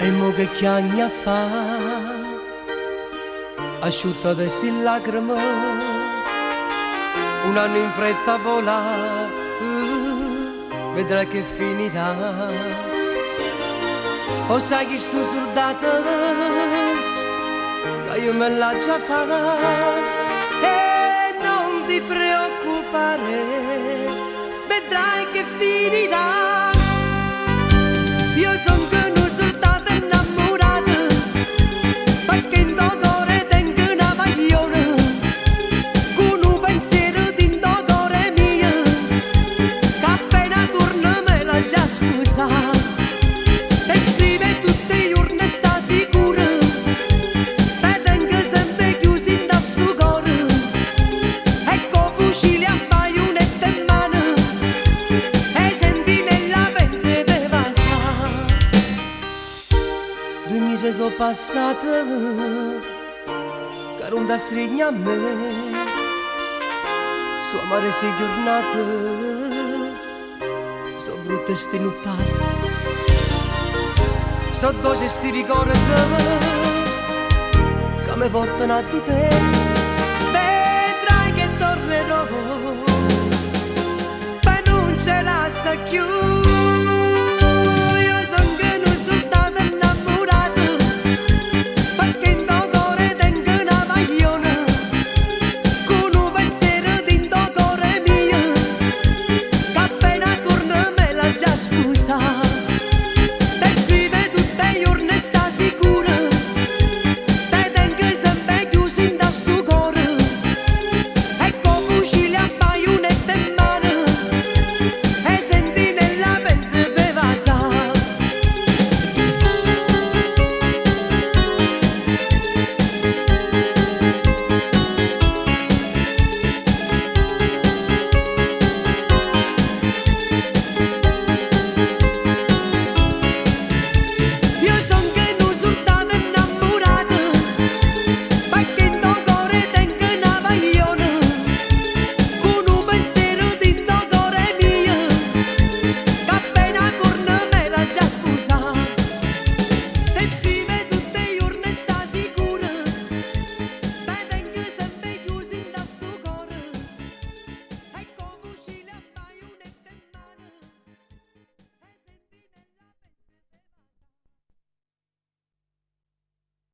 E mo che chiagna fa, asciutta adesso lacrime, un anno in fretta vola, vedrai che finirà. O sai che sto soldata, che io me la già farà, e non ti preoccupare, vedrai che finirà. Io sono una soldata innamorata, perché in d'odore tengo una maglione, con un pensiero di d'odore mio, che appena torna me la già sposa. E scrive tutti i giorni sta sicura, e tengo sempre chiusi in sto cuore, e con fucile a baionetta in mano, e senti nella pensa di passare. 2 mesi sono passati, che non da stringe a me, sono amare 6 giornate, sono brutte ste nottate. So dove sti ricordi che mi portano a tu te, vedrai che tornerò, ma non ce la sa più.